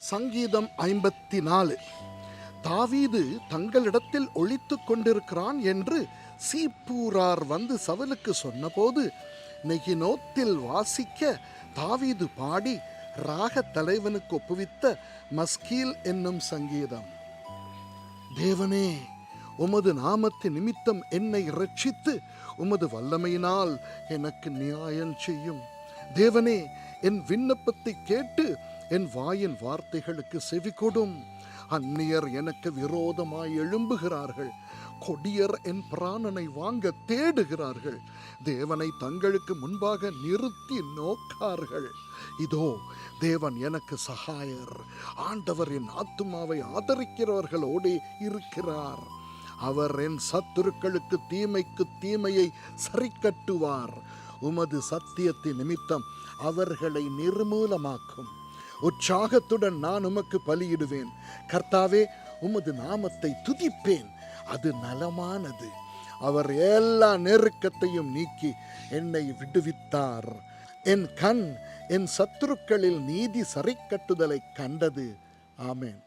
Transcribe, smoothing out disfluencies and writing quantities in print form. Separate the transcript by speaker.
Speaker 1: சங்கீதம் 54. தாவீது தங்களிடத்தில் ஒளித்துக் கொண்டிருக்கிறான் என்று சீப்பூரார் வந்து சவுலுக்கு சொன்னபோது நெகினோத்தில் வாசிக்க தாவீது பாடி ராக தலைவனுக்கு ஒப்புவித்த மஸ்கீல் என்னும் சங்கீதம். தேவனே, உமது நாமத்தின் நிமித்தம் என்னை இரட்சித்து உமது வல்லமையினால் எனக்கு நியாயம் செய்யும். தேவனே, என் விண்ணப்பத்தை கேட்டு என் வாயின் வார்த்தைகளுக்கு செவி கொடும். அந்நியர் எனக்கு விரோதமாய் எழும்புகிறார்கள், கொடியர் என் பிராணனை வாங்க தேடுகிறார்கள். தேவனை தங்களுக்கு முன்பாக நிறுத்தி நோக்கார்கள். இதோ, தேவன் எனக்கு சகாயர், ஆண்டவர் என் ஆத்துமாவை ஆதரிக்கிறவர்களோடு இருக்கிறார். அவர் என் சத்துருக்களுக்கு தீமைக்கு தீமையை சரிக்கட்டுவார். உமது சத்தியத்தின் நிமித்தம் அவர்களை நிர்மூலமாக்கும். உற்சாகத்துடன் நான் உமக்கு பலியிடுவேன். கர்த்தாவே, உமது நாமத்தை துதிப்பேன், அது நலமானது. அவர் எல்லா நெருக்கத்தையும் நீக்கி என்னை விடுவித்தார். என் கண் என் சத்துருக்களில் நீதி சரிக்கட்டுதலை கண்டது. ஆமென்.